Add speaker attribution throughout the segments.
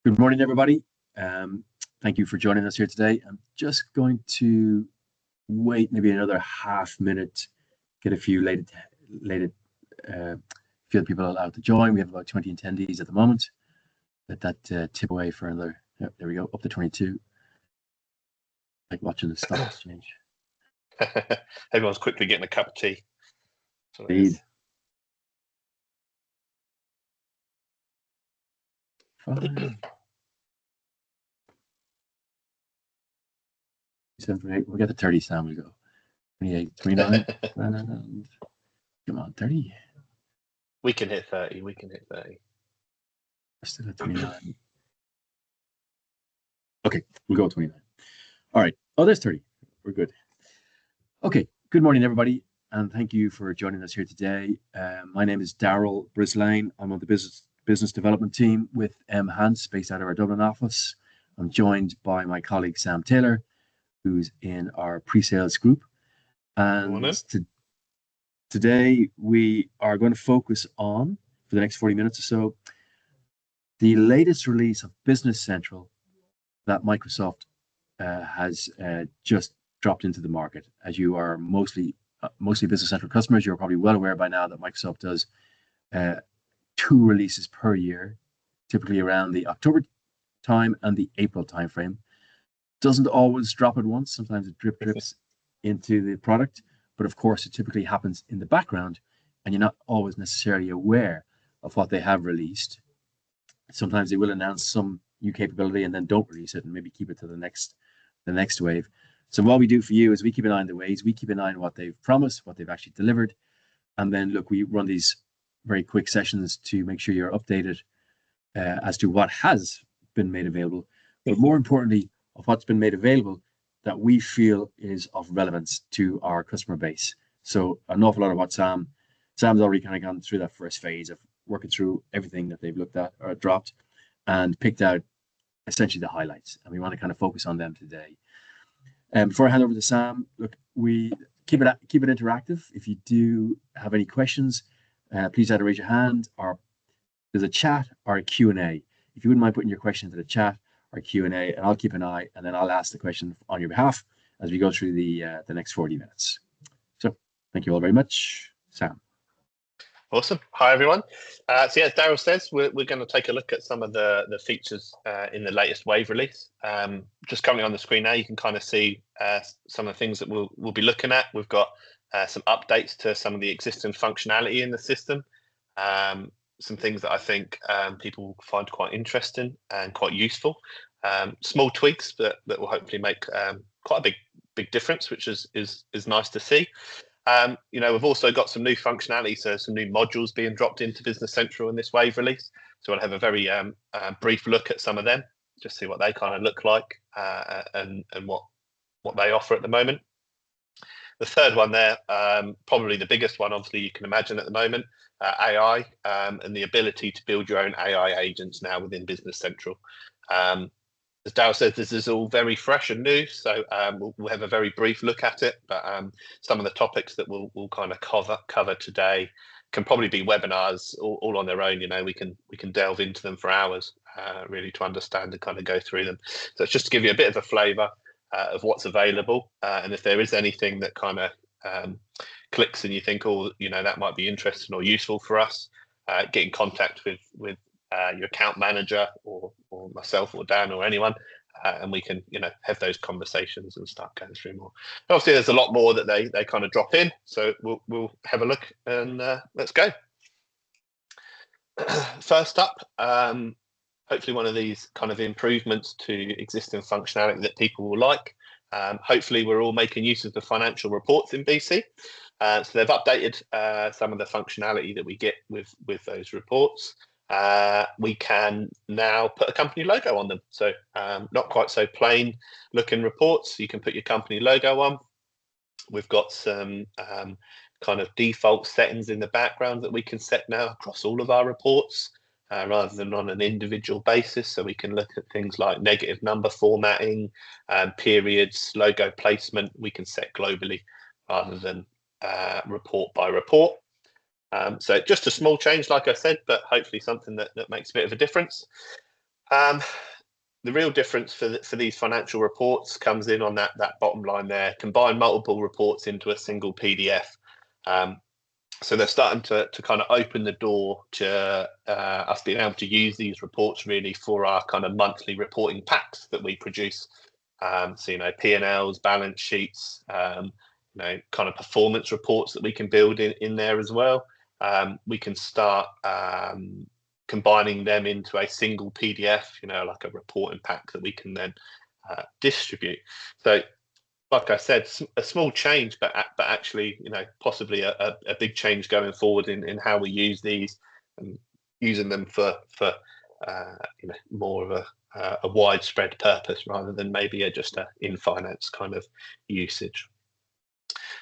Speaker 1: Good morning, everybody. Thank you for joining us here today. I'm just going to wait maybe another half minute, get a few few people allowed to join. We have about 20 attendees at the moment. Let that tip away for another. Yep, there we go, up to 22. Like watching the stock exchange.
Speaker 2: Everyone's quickly getting a cup of tea.
Speaker 1: Indeed. 5, 7, 8. We'll get to 30 sound. We go 28, 29. And come on, 30.
Speaker 2: We can hit 30. We can hit 30.
Speaker 1: We're still at 29. Okay, we'll go with 29. All right. Oh, there's 30. We're good. Okay. Good morning, everybody, and thank you for joining us here today. My name is Daryl Brislane. I'm on the business development team with Enhancements, based out of our Dublin office. I'm joined by my colleague Sam Taylor, who's in our pre-sales group. And today we are going to focus on, for the next 40 minutes or so, the latest release of Business Central that Microsoft has just dropped into the market. As you are mostly Business Central customers, you're probably well aware by now that Microsoft does 2 releases per year, typically around the October time and the April timeframe. Doesn't always drop at once. Sometimes it drips into the product, but of course it typically happens in the background, and you're not always necessarily aware of what they have released. Sometimes they will announce some new capability and then don't release it and maybe keep it to the next wave. So what we do for you is we keep an eye on the waves, we keep an eye on what they've promised, what they've actually delivered, and then look, we run these very quick sessions to make sure you're updated as to what has been made available, but more importantly, of what's been made available that we feel is of relevance to our customer base. So an awful lot of what Sam's already kind of gone through that first phase of working through everything that they've looked at or dropped and picked out essentially the highlights, and we want to kind of focus on them today. Before I hand over to Sam, look, we keep it interactive. If you do have any questions, please either raise your hand, or there's a chat or a Q&A. If you wouldn't mind putting your question into the chat or Q&A, and I'll keep an eye, and then I'll ask the question on your behalf as we go through the next 40 minutes. So thank you all very much. Sam.
Speaker 2: Awesome. Hi, everyone. So yeah, as Daryl says, we're going to take a look at some of the features in the latest Wave release. Just currently on the screen now, you can kind of see some of the things that we'll be looking at. We've got some updates to some of the existing functionality in the system. Some things that I think people will find quite interesting and quite useful. Small tweaks that will hopefully make quite a big difference, which is nice to see. We've also got some new functionality, so some new modules being dropped into Business Central in this Wave release. So I'll have a very brief look at some of them, just see what they kind of look like and what they offer at the moment. The third one there, probably the biggest one, obviously, you can imagine at the moment, AI and the ability to build your own AI agents now within Business Central. As Daryl says, this is all very fresh and new, so we'll have a very brief look at it. But some of the topics that we'll kind of cover today can probably be webinars all on their own. We can delve into them for hours, really, to understand and kind of go through them. So it's just to give you a bit of a flavour of what's available, and if there is anything that kind of clicks and you think, that might be interesting or useful for us, get in contact with your account manager or myself or Dan or anyone, and we can have those conversations and start going through more. Obviously, there's a lot more that they kind of drop in, so we'll have a look and let's go. First up, hopefully one of these kind of improvements to existing functionality that people will like. Hopefully we're all making use of the financial reports in BC. So they've updated some of the functionality that we get with those reports. We can now put a company logo on them. So not quite so plain looking reports. You can put your company logo on. We've got some kind of default settings in the background that we can set now across all of our reports rather than on an individual basis. So we can look at things like negative number formatting, periods, logo placement. We can set globally rather than report by report. So just a small change, like I said, but hopefully something that makes a bit of a difference. The real difference for these financial reports comes in on that bottom line there. Combine multiple reports into a single PDF. So they're starting to kind of open the door to us being able to use these reports really for our kind of monthly reporting packs that we produce. So, P&Ls, balance sheets, kind of performance reports that we can build in there as well. We can start combining them into a single PDF, like a reporting pack that we can then distribute. So, like I said, a small change, but actually, possibly a big change going forward in how we use these, and using them for more of a widespread purpose rather than maybe just a in finance kind of usage.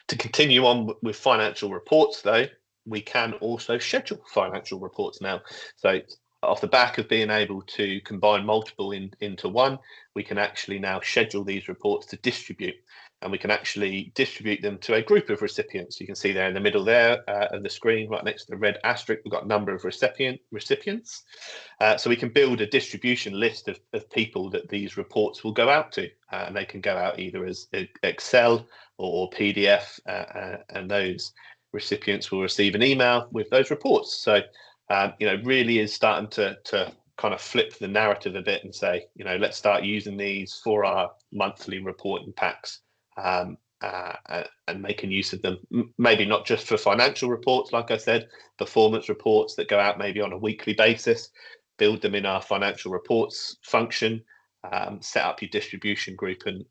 Speaker 2: To continue on with financial reports, though, we can also schedule financial reports now. So off the back of being able to combine multiple into one, we can actually now schedule these reports to distribute, and we can actually distribute them to a group of recipients. You can see there in the middle there of the screen, right next to the red asterisk, we've got a number of recipients. So we can build a distribution list of people that these reports will go out to, and they can go out either as Excel or PDF, and those recipients will receive an email with those reports. So really is starting to kind of flip the narrative a bit and say, let's start using these for our monthly reporting packs, and making use of them, maybe not just for financial reports, like I said, performance reports that go out maybe on a weekly basis, build them in our financial reports function, set up your distribution group, and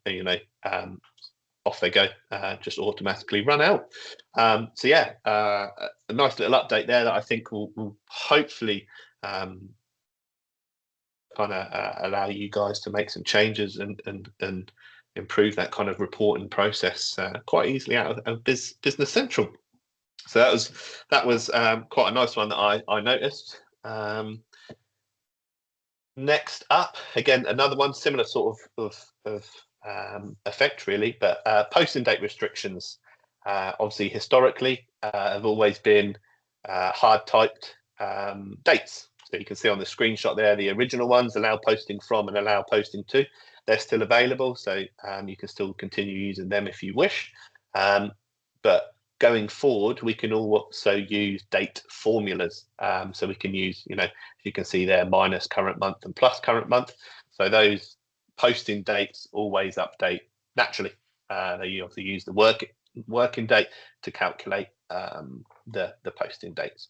Speaker 2: off they go, just automatically run out. So yeah, a nice little update there that I think will hopefully kind of allow you guys to make some changes and improve that kind of reporting process quite easily out of Business Central. So that was quite a nice one that I noticed. Next up, again, another one similar sort of effect really, but posting date restrictions obviously historically have always been hard typed dates. So you can see on the screenshot there, the original ones, allow posting from and allow posting to, they're still available. So you can still continue using them if you wish. But going forward, we can also use date formulas. So we can use, you can see there, minus current month and plus current month. So those posting dates always update naturally. They obviously use the working date to calculate the posting dates.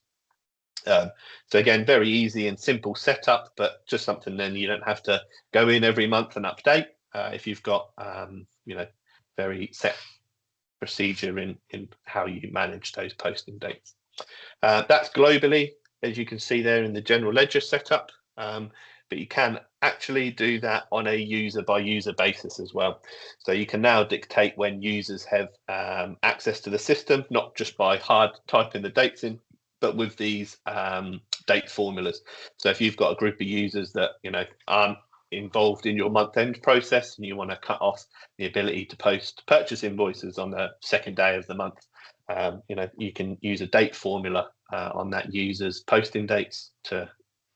Speaker 2: So again, very easy and simple setup, but just something then you don't have to go in every month and update if you've got very set procedure in how you manage those posting dates. That's globally, as you can see there in the general ledger setup, but you can actually do that on a user by user basis as well. So you can now dictate when users have access to the system, not just by hard typing the dates in, but with these date formulas. So if you've got a group of users that aren't involved in your month-end process and you want to cut off the ability to post purchase invoices on the second day of the month, you can use a date formula on that user's posting dates to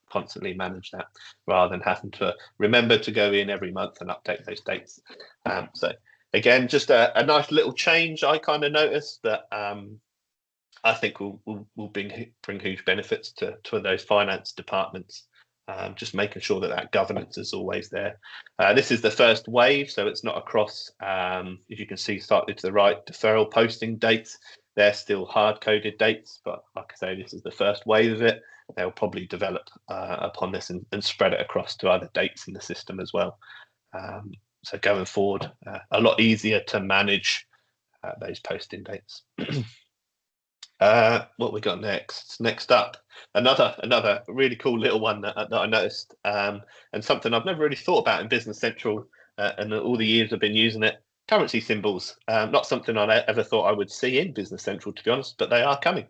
Speaker 2: constantly manage that, rather than having to remember to go in every month and update those dates. So again, just a nice little change I kind of noticed that I think will bring huge benefits to those finance departments. Just making sure that governance is always there. This is the first wave, so it's not across, as you can see slightly to the right, deferral posting dates. They're still hard-coded dates, but like I say, this is the first wave of it. They'll probably develop upon this and spread it across to other dates in the system as well. So going forward, a lot easier to manage those posting dates. What we got next? Next up, another really cool little one that I noticed, and something I've never really thought about in Business Central, and all the years I've been using it. Currency symbols, not something I ever thought I would see in Business Central, to be honest, but they are coming.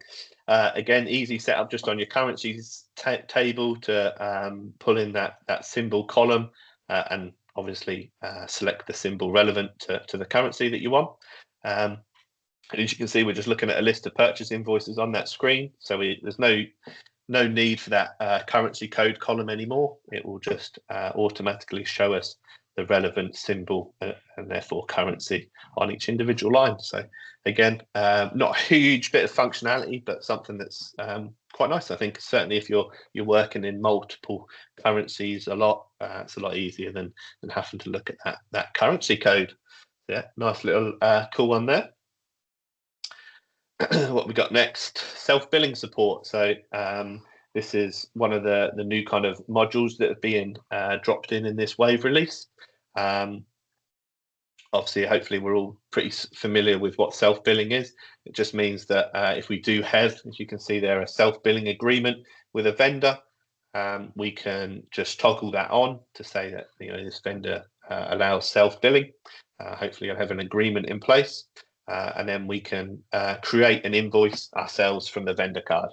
Speaker 2: Again, easy setup just on your currencies table to pull in that symbol column, and obviously select the symbol relevant to the currency that you want. And as you can see, we're just looking at a list of purchase invoices on that screen. So there's no no need for that currency code column anymore. It will just automatically show us the relevant symbol and therefore currency on each individual line. So again, not a huge bit of functionality, but something that's quite nice. I think certainly if you're working in multiple currencies a lot, it's a lot easier than having to look at that currency code. Yeah, nice little cool one there. What we got next? Self-billing support. So this is one of the new kind of modules that have been dropped in this wave release. Obviously, hopefully we're all pretty familiar with what self-billing is. It just means that if we do have, as you can see there, a self-billing agreement with a vendor, we can just toggle that on to say that this vendor allows self-billing. Hopefully you'll have an agreement in place, and then we can create an invoice ourselves from the vendor card.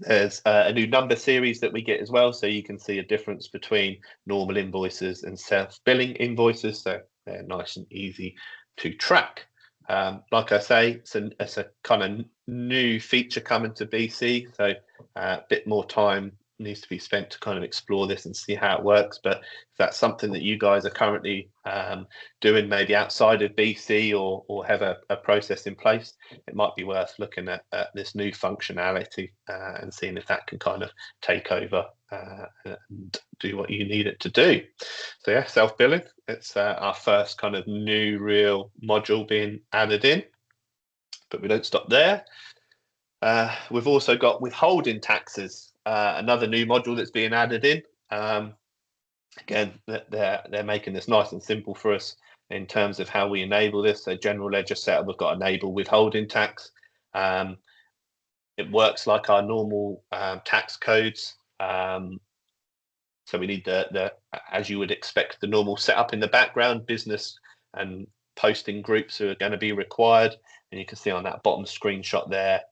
Speaker 2: There's a new number series that we get as well, so you can see a difference between normal invoices and self-billing invoices, so they're nice and easy to track. Like I say, it's a kind of new feature coming to BC, so a bit more time needs to be spent to kind of explore this and see how it works. But if that's something that you guys are currently doing maybe outside of BC or have a process in place, it might be worth looking at this new functionality and seeing if that can kind of take over and do what you need it to do. So yeah, self-billing, it's our first kind of new real module being added in, but we don't stop there. We've also got withholding taxes, another new module that's being added in. Again, they're making this nice and simple for us in terms of how we enable this. So general ledger setup, we've got enable withholding tax. It works like our normal tax codes. So we need as you would expect, the normal setup in the background. Business and posting groups are going to be required. And you can see on that bottom screenshot there,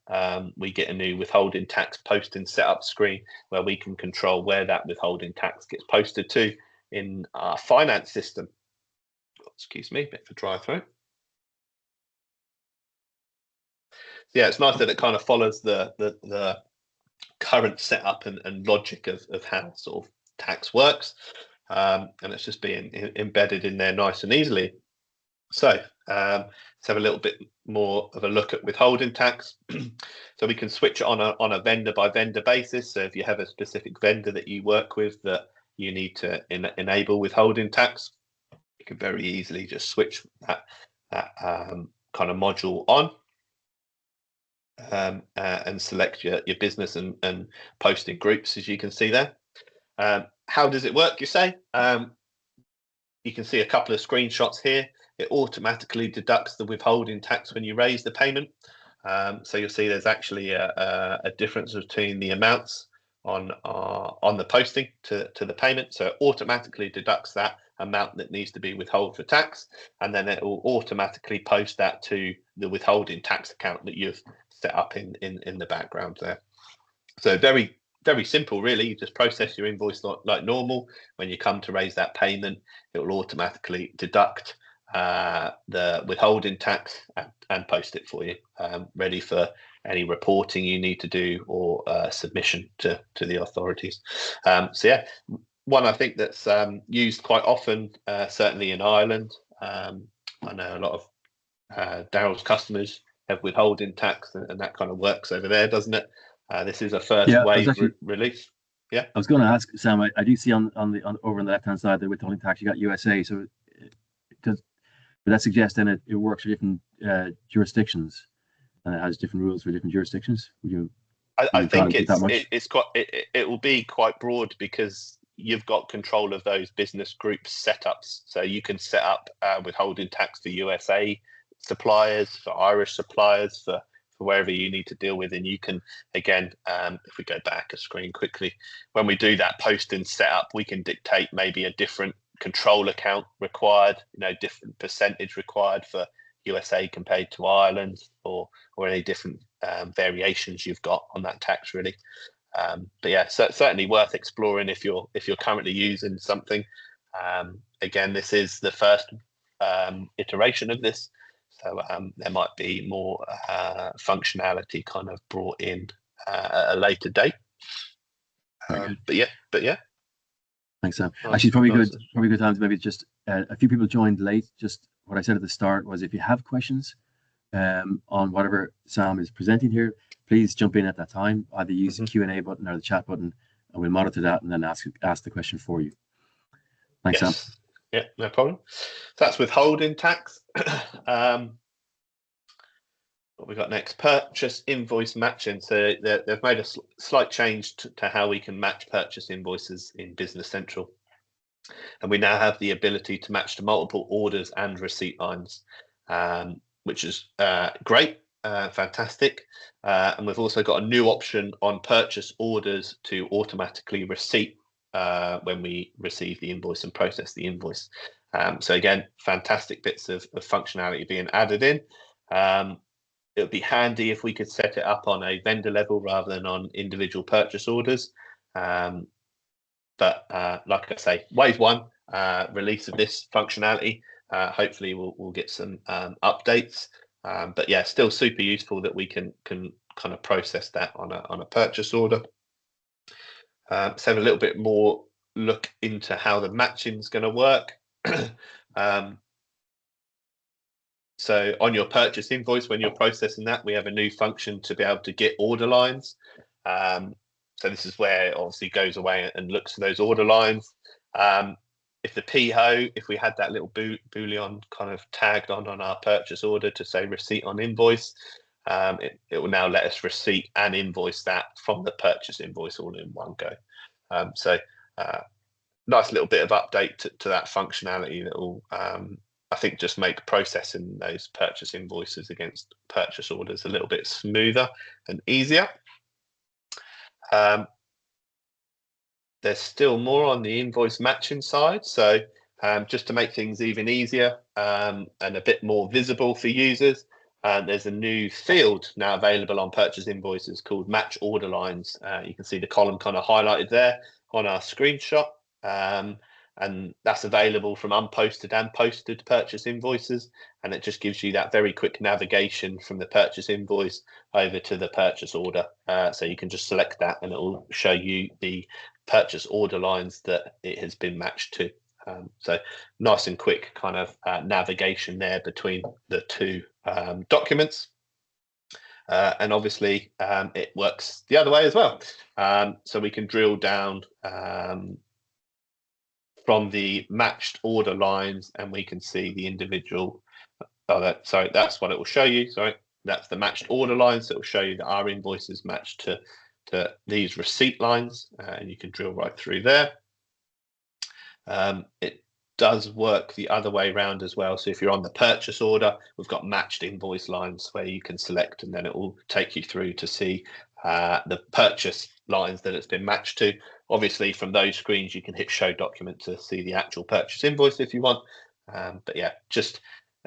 Speaker 2: we get a new withholding tax posting setup screen where we can control where that withholding tax gets posted to in our finance system. Excuse me, a bit of a dry throat. So yeah, it's nice that it kind of follows the current setup and logic of how sort of tax works, and it's just being embedded in there nice and easily. So let's have a little bit more of a look at withholding tax. So we can switch it on a vendor by vendor basis. So if you have a specific vendor that you work with that you need to enable withholding tax, you can very easily just switch that kind of module on and select your business and posting groups, as you can see there. How does it work, you say? You can see a couple of screenshots here. It automatically deducts the withholding tax when you raise the payment. So you'll see there's actually a difference between the amounts on the posting to the payment. So it automatically deducts that amount that needs to be withheld for tax, and then it will automatically post that to the withholding tax account that you've set up in the background there. So very, very simple, really. You just process your invoice like normal. When you come to raise that payment, it will automatically deduct the withholding tax and post it for you, ready for any reporting you need to do or submission to the authorities. So yeah, one I think that's used quite often, certainly in Ireland. I know a lot of Darryl's customers have withholding tax, and that kind of works over there, doesn't it? This is a first wave release. Yeah,
Speaker 1: I was going to ask Sam. I do see on over on the left hand side the withholding tax. You got USA, so does that suggest then it works for different jurisdictions, and it has different rules for different jurisdictions? Would you?
Speaker 2: I think it will be quite broad because you've got control of those business group setups. So you can set up withholding tax for USA suppliers, for Irish suppliers, for wherever you need to deal with. And you can, again, if we go back a screen quickly, when we do that posting setup, we can dictate maybe a different control account required, different percentage required for USA compared to Ireland, or any different variations you've got on that tax, really. But yeah, certainly worth exploring if you're currently using something. Again, this is the first iteration of this, so there might be more functionality kind of brought in at a later date. But yeah.
Speaker 1: Thanks, Sam.
Speaker 2: Nice,
Speaker 1: Actually,
Speaker 2: nice.
Speaker 1: probably good time to maybe just a few people joined late. Just what I said at the start was, if you have questions on whatever Sam is presenting here, please jump in at that time. Either use the Q&A button or the chat button, and we'll monitor that and then ask the question for you. Thanks,
Speaker 2: Yes.
Speaker 1: Sam.
Speaker 2: Yeah, no problem. So that's withholding tax. What we got next? Purchase invoice matching. So they've made a slight change to how we can match purchase invoices in Business Central. And we now have the ability to match to multiple orders and receipt lines, which is great, fantastic. And we've also got a new option on purchase orders to automatically receipt when we receive the invoice and process the invoice. So again, fantastic bits of functionality being added in. It would be handy if we could set it up on a vendor level rather than on individual purchase orders. But like I say, wave one release of this functionality. Hopefully we'll get some updates. But yeah, still super useful that we can kind of process that on a purchase order. Let's have a little bit more look into how the matching is going to work. So on your purchase invoice, when you're processing that, we have a new function to be able to get order lines. So this is where it obviously goes away and looks for those order lines. If the PO, if we had that little boolean kind of tagged on our purchase order to say receipt on invoice, it will now let us receipt and invoice that from the purchase invoice all in one go. So nice little bit of update to that functionality that will, I think, just make processing those purchase invoices against purchase orders a little bit smoother and easier. There's still more on the invoice matching side. So just to make things even easier and a bit more visible for users, there's a new field now available on purchase invoices called match order lines. You can see the column kind of highlighted there on our screenshot. And that's available from unposted and posted purchase invoices. And it just gives you that very quick navigation from the purchase invoice over to the purchase order. So you can just select that and it will show you the purchase order lines that it has been matched to. So nice and quick kind of navigation there between the two documents. And obviously it works the other way as well. So we can drill down from the matched order lines and we can see the individual. Sorry, that's what it will show you. Sorry, that's the matched order lines. So it will show you that our invoice is matched to these receipt lines, and you can drill right through there. It does work the other way around as well. So if you're on the purchase order, we've got matched invoice lines where you can select, and then it will take you through to see the purchase lines that it's been matched to. Obviously, from those screens, you can hit show document to see the actual purchase invoice if you want. But yeah, just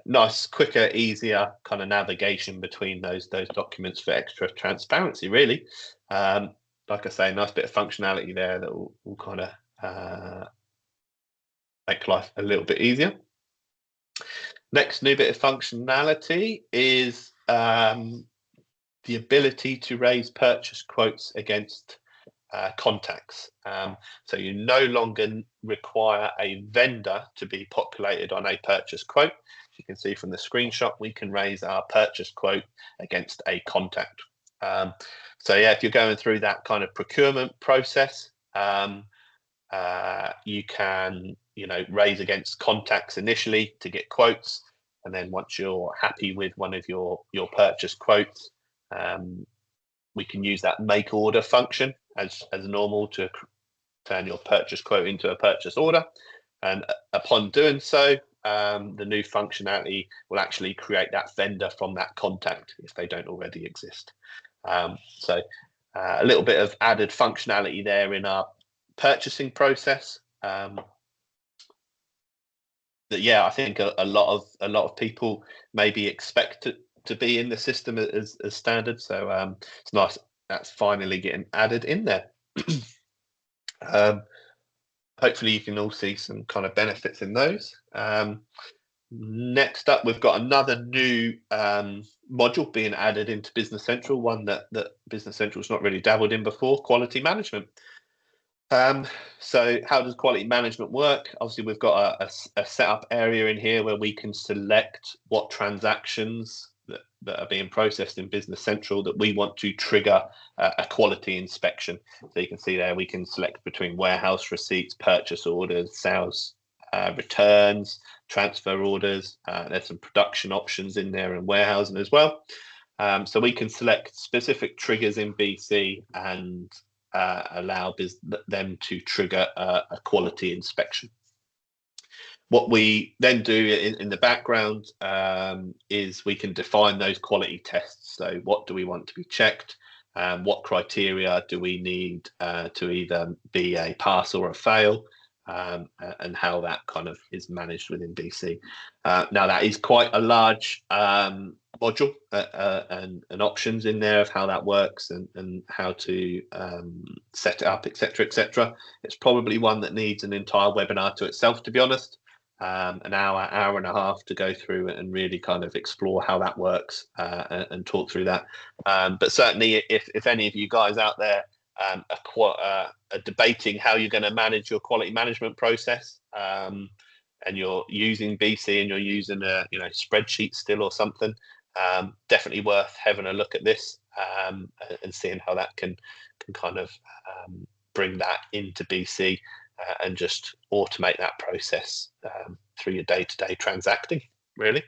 Speaker 2: nice, quicker, easier kind of navigation between those documents for extra transparency, really. Like I say, nice bit of functionality there that will kind of make life a little bit easier. Next new bit of functionality is the ability to raise purchase quotes against contacts. So you no longer require a vendor to be populated on a purchase quote. As you can see from the screenshot, we can raise our purchase quote against a contact. So yeah, if you're going through that kind of procurement process, you can, raise against contacts initially to get quotes, and then once you're happy with one of your purchase quotes, we can use that make order function as normal to turn your purchase quote into a purchase order. And upon doing so, the new functionality will actually create that vendor from that contact if they don't already exist. So a little bit of added functionality there in our purchasing process. That yeah, I think a lot of people maybe expect it to be in the system as standard. So it's nice that's finally getting added in there. Hopefully you can all see some kind of benefits in those. Next up, we've got another new module being added into Business Central, one that Business Central's not really dabbled in before, quality management. So how does quality management work? Obviously, we've got a setup area in here where we can select what transactions that are being processed in Business Central that we want to trigger a quality inspection. So you can see there we can select between warehouse receipts, purchase orders, sales returns, transfer orders. There's some production options in there and warehousing as well. So we can select specific triggers in BC and allow them to trigger a quality inspection. What we then do in the background is we can define those quality tests. So what do we want to be checked? What criteria do we need to either be a pass or a fail? And how that kind of is managed within BC. Now that is quite a large module and options in there of how that works and how to set it up, etc., etc. It's probably one that needs an entire webinar to itself, to be honest. An hour and a half to go through and really kind of explore how that works and talk through that. But certainly, if any of you guys out there are debating how you're going to manage your quality management process, and you're using BC and you're using a spreadsheet still or something, definitely worth having a look at this and seeing how that can kind of bring that into BC and just automate that process through your day-to-day transacting, really.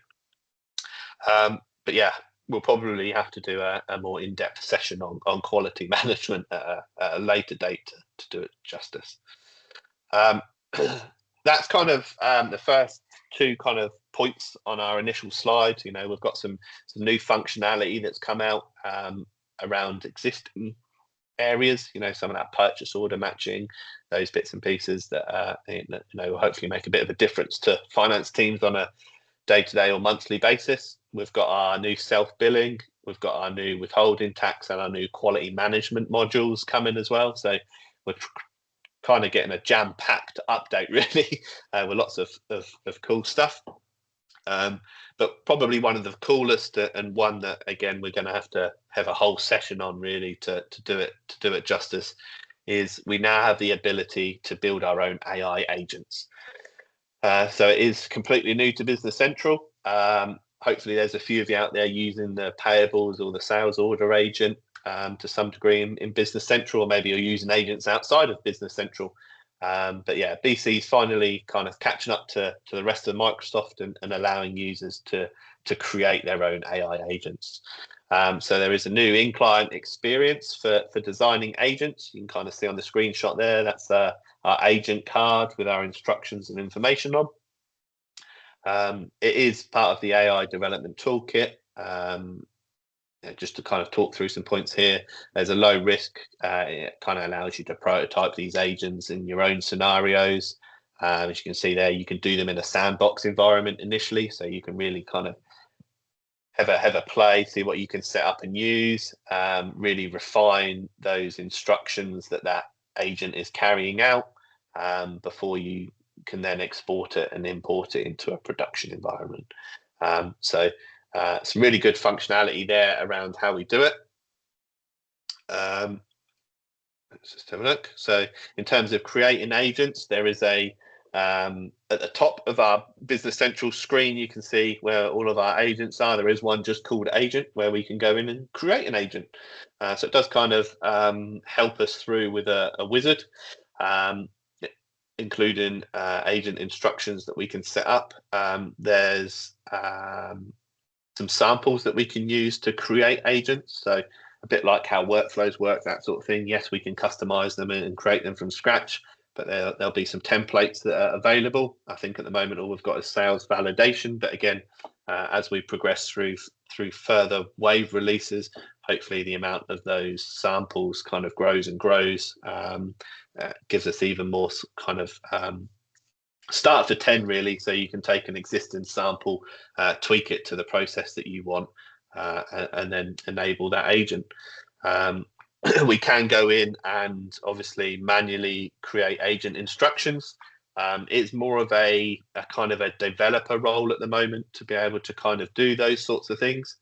Speaker 2: But yeah, we'll probably have to do a more in-depth session on quality management at a later date to do it justice. That's kind of the first two kind of points on our initial slide. We've got some new functionality that's come out around existing areas, some of that purchase order matching, those bits and pieces that will hopefully make a bit of a difference to finance teams on a day-to-day or monthly basis. We've got our new self-billing, we've got our new withholding tax and our new quality management modules coming as well. So we're kind of getting a jam-packed update, really, with lots of cool stuff. But probably one of the coolest and one that, again, we're going to have a whole session on, really, to do it justice, is we now have the ability to build our own AI agents. So it is completely new to Business Central. Hopefully there's a few of you out there using the payables or the sales order agent to some degree in Business Central, or maybe you're using agents outside of Business Central. But yeah, BC is finally kind of catching up to the rest of Microsoft and allowing users to create their own AI agents. So there is a new in-client experience for designing agents. You can kind of see on the screenshot there, that's our agent card with our instructions and information on. It is part of the AI development toolkit. Just to kind of talk through some points here, there's a low risk. It kind of allows you to prototype these agents in your own scenarios. As you can see there, you can do them in a sandbox environment initially, so you can really kind of have a play, see what you can set up and use, really refine those instructions that agent is carrying out before you can then export it and import it into a production environment. So some really good functionality there around how we do it. Let's just have a look. So in terms of creating agents, there is at the top of our Business Central screen, you can see where all of our agents are. There is one just called Agent where we can go in and create an agent. So it does kind of help us through with a wizard, including agent instructions that we can set up. There's some samples that we can use to create agents. So a bit like how workflows work, that sort of thing. Yes, we can customize them and create them from scratch, but there'll be some templates that are available. I think at the moment all we've got is sales validation, but again, as we progress through further wave releases, hopefully the amount of those samples kind of grows and grows, gives us even more kind of start to 10 really, so you can take an existing sample, tweak it to the process that you want, and then enable that agent. We can go in and obviously manually create agent instructions. It's more of a kind of a developer role at the moment to be able to kind of do those sorts of things.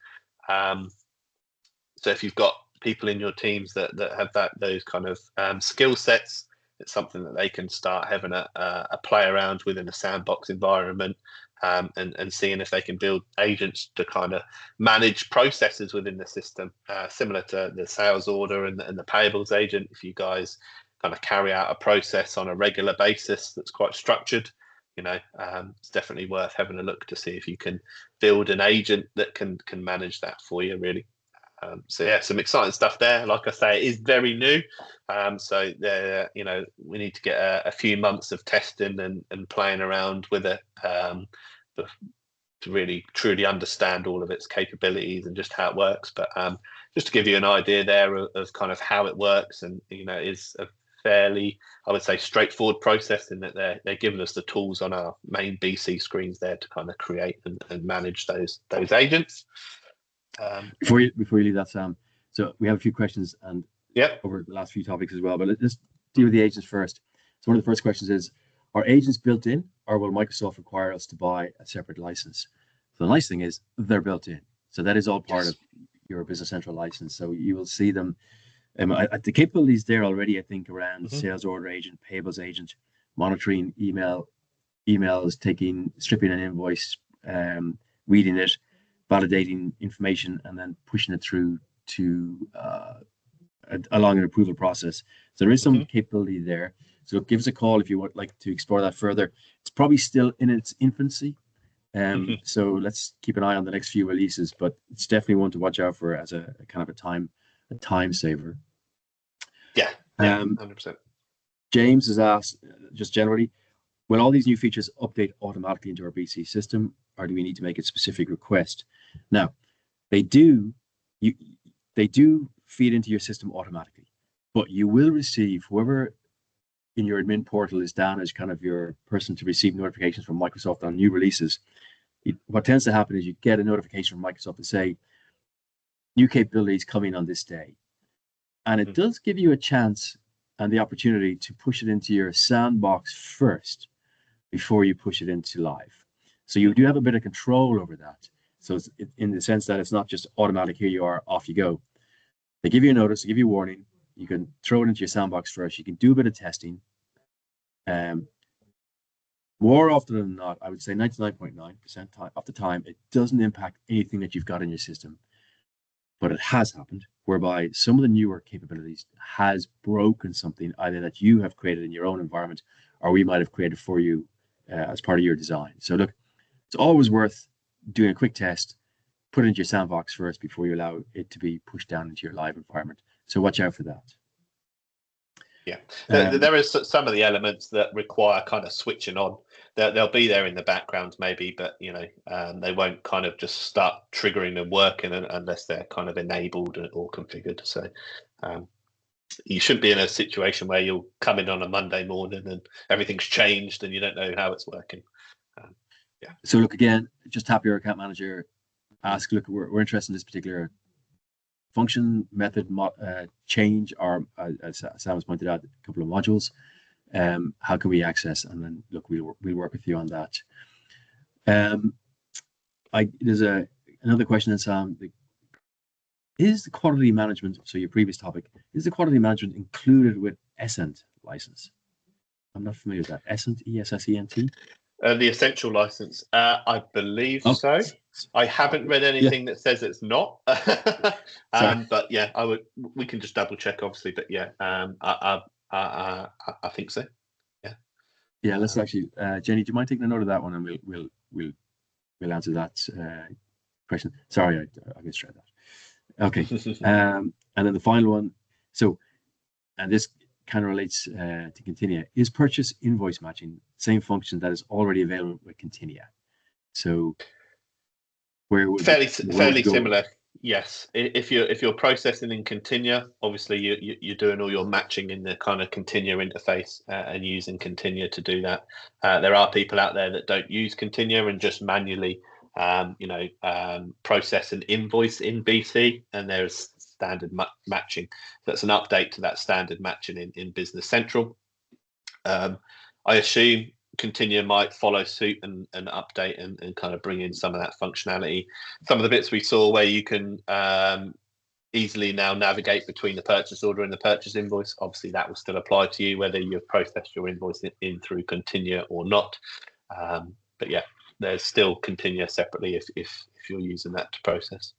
Speaker 2: So if you've got people in your teams that have those kind of skill sets, it's something that they can start having a play around within a sandbox environment, and seeing if they can build agents to kind of manage processes within the system, similar to the sales order and the payables agent. If you guys kind of carry out a process on a regular basis that's quite structured, it's definitely worth having a look to see if you can build an agent that can manage that for you, really. So yeah, some exciting stuff there. Like I say, it is very new. So there, we need to get a few months of testing and playing around with it to really truly understand all of its capabilities and just how it works. But just to give you an idea there of kind of how it works, and is a fairly, I would say, straightforward process in that they're giving us the tools on our main BC screens there to kind of create and manage those agents.
Speaker 1: Before you leave that, Sam, so we have a few questions and
Speaker 2: yeah,
Speaker 1: over the last few topics as well, but let's deal with the agents first. So one of the first questions is, are agents built in, or will Microsoft require us to buy a separate license? So the nice thing is they're built in. So that is all part of your Business Central license. So you will see them. The capabilities there already, I think, around sales order agent, payables agent, monitoring emails, stripping an invoice, reading it, validating information, and then pushing it through to along an approval process. So there is some capability there. So give us a call if you would like to explore that further. It's probably still in its infancy. So let's keep an eye on the next few releases, but it's definitely one to watch out for as a kind of a time saver.
Speaker 2: Yeah, 100%.
Speaker 1: James has asked, just generally, will all these new features update automatically into our BC system, or do we need to make a specific request? Now, they do feed into your system automatically, but you will receive, whoever in your admin portal is down as kind of your person to receive notifications from Microsoft on new releases. What tends to happen is you get a notification from Microsoft to say new capabilities coming on this day, and it does give you a chance and the opportunity to push it into your sandbox first before you push it into live. So you do have a bit of control over that. So it's in the sense that it's not just automatic, here you are, off you go. They give you a notice, they give you a warning. You can throw it into your sandbox first. You can do a bit of testing. More often than not, I would say 99.9% of the time, it doesn't impact anything that you've got in your system. But it has happened whereby some of the newer capabilities has broken something either that you have created in your own environment, or we might have created for you as part of your design. So look, it's always worth doing a quick test, put it into your sandbox first before you allow it to be pushed down into your live environment. So watch out for that.
Speaker 2: Yeah, there is some of the elements that require kind of switching on. They'll be there in the background maybe, but they won't kind of just start triggering and working unless they're kind of enabled or configured. So you shouldn't be in a situation where you'll come in on a Monday morning and everything's changed and you don't know how it's working. Yeah.
Speaker 1: So look, again, just tap your account manager, ask, look, we're interested in this particular function, method, change, or as Sam has pointed out, a couple of modules. How can we access? And then look, we'll work with you on that. There's another question, Sam. Is the quality management, so your previous topic, is the quality management included with Essent license? I'm not familiar with that. Essent, ESSENT?
Speaker 2: The essential license, I believe so. I haven't read anything that says it's not. But yeah, we can just double check, obviously. But yeah, I think so. Yeah.
Speaker 1: Yeah. Let's actually, Jenny, do you mind taking a note of that one, and we'll answer that question. Sorry, I misread that. Okay. And then the final one. So, and this kind of relates to Continia. Is purchase invoice matching same function that is already available with Continia? So, where would
Speaker 2: fairly similar? Yes. If you're processing in Continia, obviously you're doing all your matching in the kind of Continia interface and using Continia to do that. There are people out there that don't use Continia and just manually, process an invoice in BC, and there's standard matching. That's an update to that standard matching in Business Central. I assume Continua might follow suit and update and kind of bring in some of that functionality. Some of the bits we saw where you can easily now navigate between the purchase order and the purchase invoice. Obviously, that will still apply to you whether you've processed your invoice in through Continua or not. But yeah, there's still Continua separately if you're using that to process.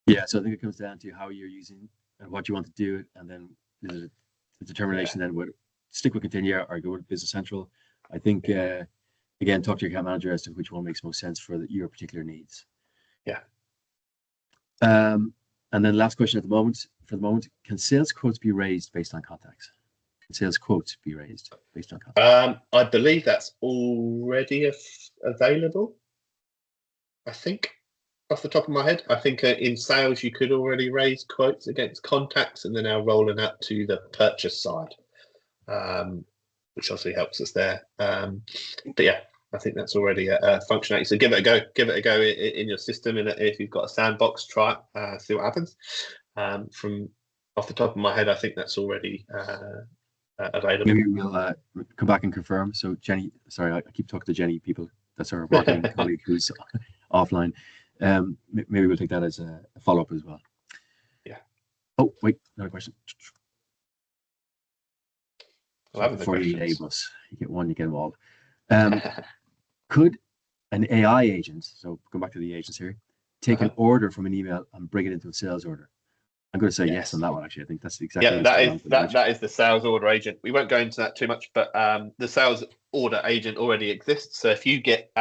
Speaker 1: Yeah, so I think it comes down to how you're using and what you want to do it, and then the determination then would stick with Continua or go with Business Central. I think again, talk to your account manager as to which one makes most sense for your particular needs.
Speaker 2: Yeah.
Speaker 1: And then last question for the moment, can sales quotes be raised based on contacts? Can sales quotes be raised based on contacts?
Speaker 2: I believe that's already available. I think off the top of my head, I think in sales you could already raise quotes against contacts, and they're now rolling out to the purchase side, which obviously helps us there. But yeah, I think that's already a functionality. So give it a go. Give it a go in your system, and if you've got a sandbox, try it, see what happens. From off the top of my head, I think that's already available.
Speaker 1: Maybe we'll come back and confirm. So Jenny, sorry, I keep talking to Jenny. People, that's our marketing colleague who's offline. Maybe we'll take that as a follow-up as well.
Speaker 2: Yeah.
Speaker 1: Oh, wait, another question.
Speaker 2: Before
Speaker 1: you label us, you get one, you get them all. Could an AI agent, so go back to the agents here, take an order from an email and bring it into a sales order? I'm going to say yes on that one. Actually, I think that's exactly.
Speaker 2: Yeah, that is the sales order agent. We won't go into that too much, but the sales order agent already exists. So if you get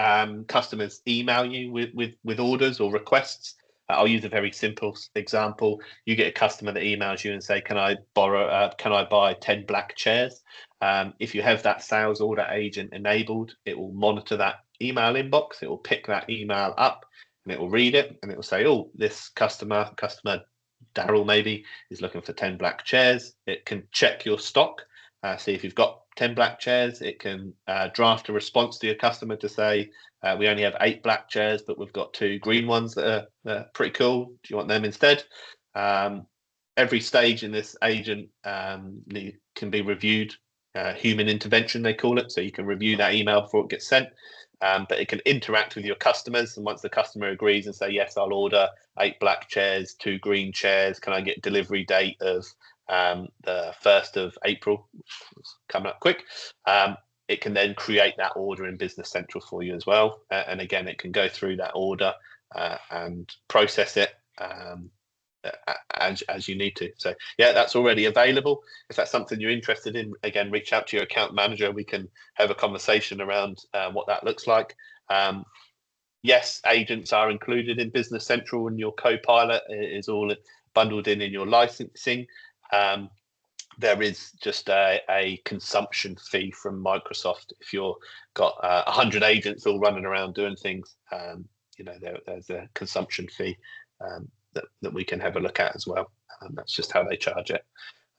Speaker 2: customers email you with orders or requests, I'll use a very simple example. You get a customer that emails you and say, "Can I buy 10 black chairs?" If you have that sales order agent enabled, it will monitor that email inbox. It will pick that email up and it will read it and it will say, "Oh, this customer Daryl maybe is looking for 10 black chairs." It can check your stock, see if you've got 10 black chairs. It can draft a response to your customer to say, "We only have 8 black chairs, but we've got 2 green ones that are pretty cool. Do you want them instead?" Every stage in this agent can be reviewed. Human intervention, they call it. So you can review that email before it gets sent. But it can interact with your customers, and once the customer agrees and say, "Yes, I'll order 8 black chairs, 2 green chairs. Can I get delivery date of the 1st of April?" Coming up quick. It can then create that order in Business Central for you as well. And again, it can go through that order and process it as you need to. So yeah, that's already available. If that's something you're interested in, again, reach out to your account manager. We can have a conversation around what that looks like. Yes, agents are included in Business Central, and your Copilot is all bundled in your licensing. There is just a consumption fee from Microsoft. If you've got 100 agents all running around doing things, there's a consumption fee that we can have a look at as well. That's just how they charge it.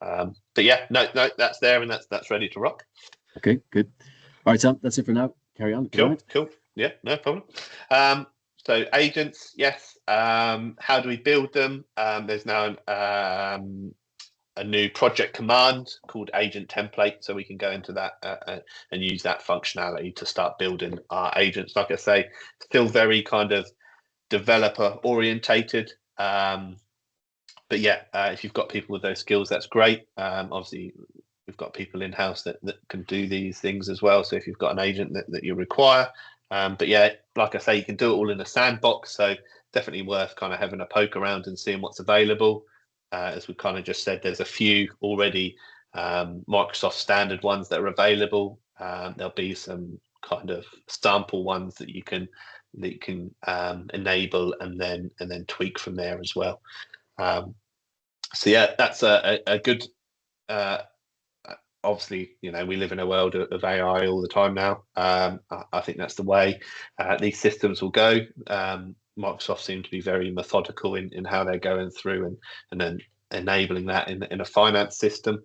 Speaker 2: But yeah, no, that's there, and that's ready to rock.
Speaker 1: Okay, good. All right, Sam, that's it for now. Carry on.
Speaker 2: Cool. Yeah, no problem. So agents, yes. How do we build them? There's now a new project command called agent template, so we can go into that and use that functionality to start building our agents. Like I say, still very kind of developer orientated. But yeah, if you've got people with those skills, that's great. Obviously, we've got people in house that can do these things as well. So if you've got an agent that you require, but yeah, like I say, you can do it all in a sandbox. So definitely worth kind of having a poke around and seeing what's available. As we kind of just said, there's a few already Microsoft standard ones that are available. There'll be some kind of sample ones that you can enable and then tweak from there as well. So yeah, that's a good. Obviously, we live in a world of AI all the time now. I think that's the way these systems will go. Microsoft seem to be very methodical in how they're going through and then enabling that in a finance system.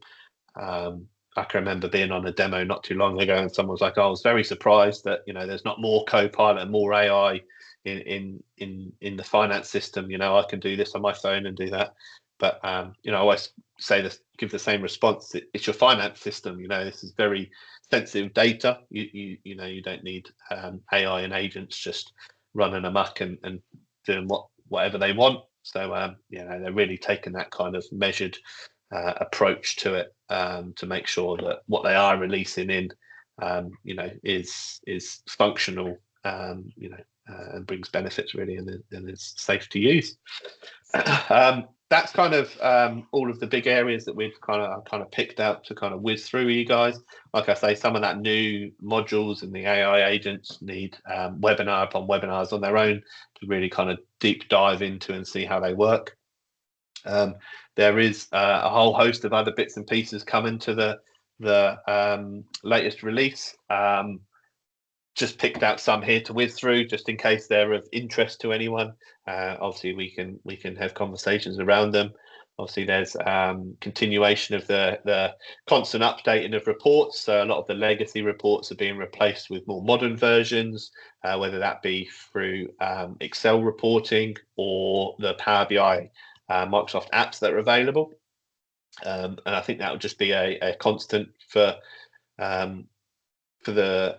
Speaker 2: I can remember being on a demo not too long ago, and someone was like, "I was very surprised that there's not more Copilot and more AI in the finance system. I can do this on my phone and do that." But I always give the same response. It's your finance system. This is very sensitive data. You don't need AI and agents just running amok and doing whatever they want. So they're really taking that kind of measured approach to it to make sure that what they are releasing in is functional, and brings benefits really, and is safe to use. That's kind of all of the big areas that we've kind of picked out to kind of whiz through you guys. Like I say, some of that new modules and the AI agents need webinar upon webinars on their own to really kind of deep dive into and see how they work. There is a whole host of other bits and pieces coming to the latest release. Just picked out some here to whiz through, just in case they're of interest to anyone. Obviously, we can have conversations around them. Obviously, there's continuation of the constant updating of reports. So a lot of the legacy reports are being replaced with more modern versions, whether that be through Excel reporting or the Power BI Microsoft apps that are available. And I think that will just be a constant for the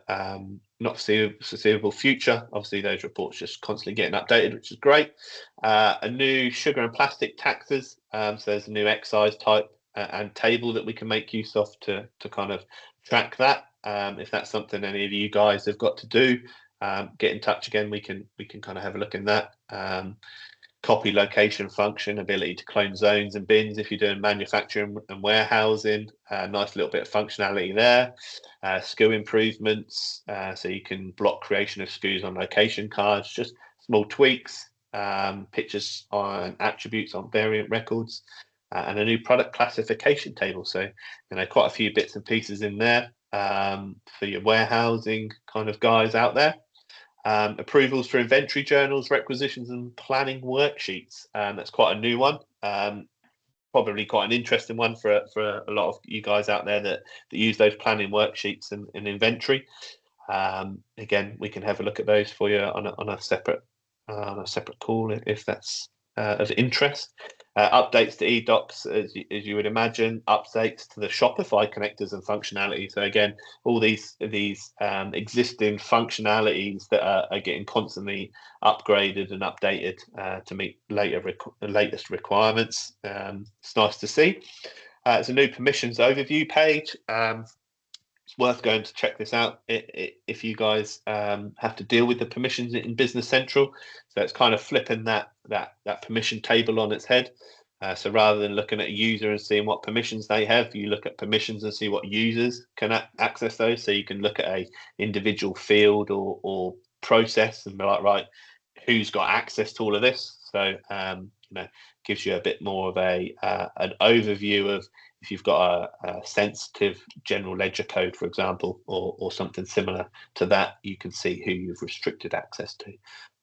Speaker 2: not foreseeable future. Obviously, those reports just constantly getting updated, which is great. A new sugar and plastic taxes. So there's a new excise type and table that we can make use of to kind of track that. If that's something any of you guys have got to do, get in touch again. We can kind of have a look in that. Copy location function, ability to clone zones and bins if you're doing manufacturing and warehousing. Nice little bit of functionality there. SKU improvements, so you can block creation of SKUs on location cards, just small tweaks. Pictures on attributes on variant records, and a new product classification table. So quite a few bits and pieces in there for your warehousing kind of guys out there. Approvals for inventory journals, requisitions and planning worksheets. That's quite a new one. Probably quite an interesting one for a lot of you guys out there that use those planning worksheets and inventory. Again, we can have a look at those for you on a separate call if that's of interest. Updates to eDocs, as you would imagine, updates to the Shopify connectors and functionality. So again, all these existing functionalities that are getting constantly upgraded and updated to meet latest requirements. It's nice to see. It's a new permissions overview page. It's worth going to check this out if you guys have to deal with the permissions in Business Central. So it's kind of flipping that permission table on its head. So rather than looking at a user and seeing what permissions they have, you look at permissions and see what users can access those. So you can look at a individual field or process and be like, right, who's got access to all of this? So gives you a bit more of an overview of if you've got a sensitive general ledger code, for example, or something similar to that, you can see who you've restricted access to.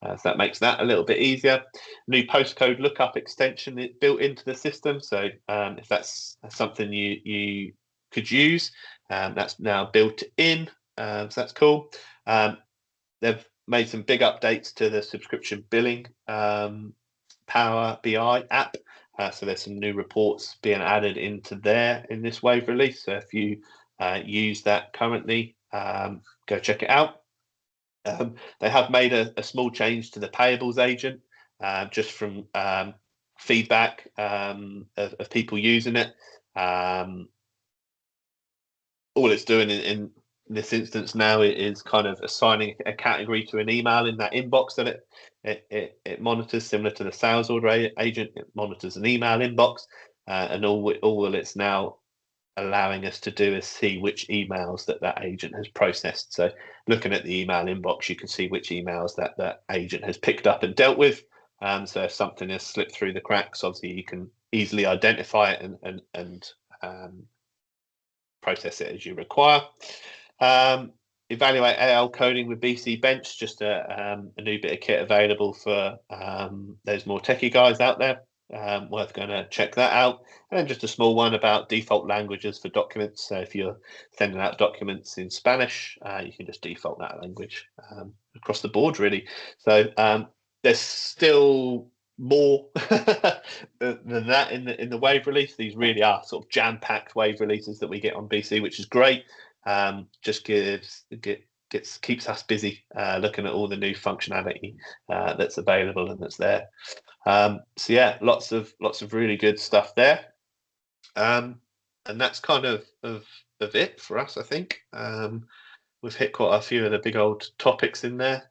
Speaker 2: So that makes that a little bit easier. New postcode lookup extension built into the system. So if that's something you could use, that's now built in. So that's cool. They've made some big updates to the subscription billing Power BI app. So there's some new reports being added into there in this wave release. So if you use that currently, go check it out. They have made a small change to the payables agent, just from feedback of people using it. All it's doing in this instance now is kind of assigning a category to an email in that inbox that it monitors, similar to the sales order agent. It monitors an email inbox, and all it's now allowing us to do is see which emails that agent has processed. So looking at the email inbox, you can see which emails that agent has picked up and dealt with. So if something has slipped through the cracks, obviously you can easily identify it and process it as you require. Evaluate AL coding with BC Bench, just a new bit of kit available for those more techie guys out there. Worth going to check that out. And then just a small one about default languages for documents. So if you're sending out documents in Spanish, you can just default that language across the board, really. So there's still more than that in the wave release. These really are sort of jam-packed wave releases that we get on BC, which is great. Just keeps us busy looking at all the new functionality that's available and that's there. So yeah, lots of really good stuff there. And that's kind of it for us, I think. We've hit quite a few of the big old topics in there.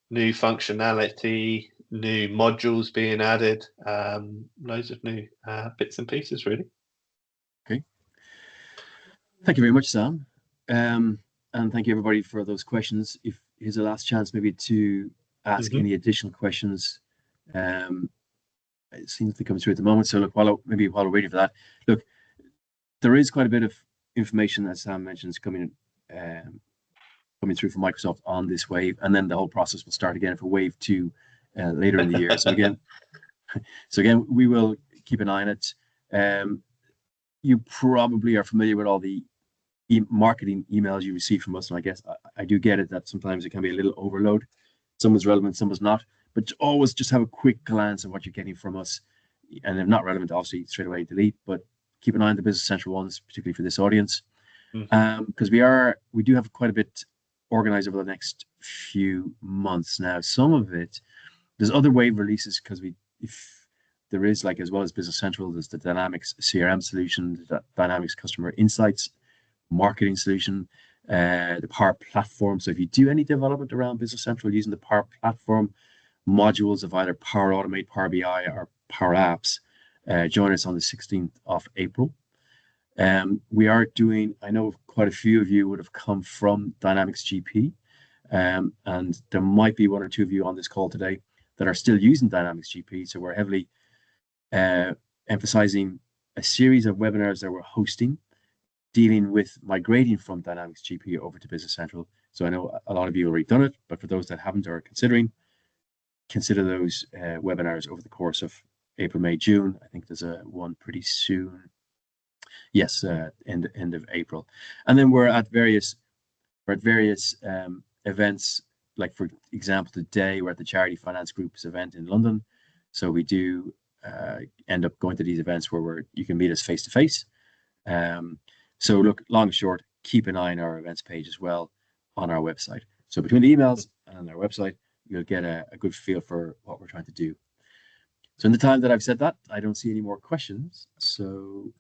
Speaker 2: New functionality, new modules being added, loads of new bits and pieces, really.
Speaker 1: Okay. Thank you very much, Sam. And thank you, everybody, for those questions. If here's a last chance maybe to ask any additional questions. It seems to come through at the moment. So look, while we're waiting for that, look, there is quite a bit of information, as Sam mentions, coming through from Microsoft on this wave, and then the whole process will start again for wave 2 later in the year. So again, we will keep an eye on it. You probably are familiar with all the marketing emails you receive from us, and I guess I do get it that sometimes it can be a little overload. Some is relevant, some is not, but always just have a quick glance at what you're getting from us, and if not relevant, obviously straight away delete. But keep an eye on the Business Central ones, particularly for this audience, because we do have quite a bit organized over the next few months now. Some of it, there's other wave releases, because if there is, like, as well as Business Central, there's the Dynamics CRM solution, the Dynamics Customer Insights marketing solution, the Power Platform. So if you do any development around Business Central using the Power Platform modules of either Power Automate, Power BI, or Power Apps, join us on the 16th of April. We are doing, I know quite a few of you would have come from Dynamics GP, and there might be one or two of you on this call today that are still using Dynamics GP. So we're heavily emphasizing a series of webinars that we're hosting, dealing with migrating from Dynamics GP over to Business Central. So I know a lot of you have already done it, but for those that haven't or are considering, consider those webinars over the course of April, May, June. I think there's one pretty soon. Yes, end of April. And then we're at various events. Like, for example, today we're at the Charity Finance Group's event in London. So we do end up going to these events where you can meet us face to face. So look, long and short, keep an eye on our events page as well on our website. So between the emails and our website, you'll get a good feel for what we're trying to do. So in the time that I've said that, I don't see any more questions. So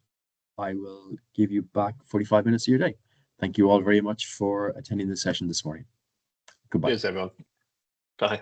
Speaker 1: I will give you back 45 minutes of your day. Thank you all very much for attending the session this morning. Goodbye.
Speaker 2: Cheers, everyone. Bye.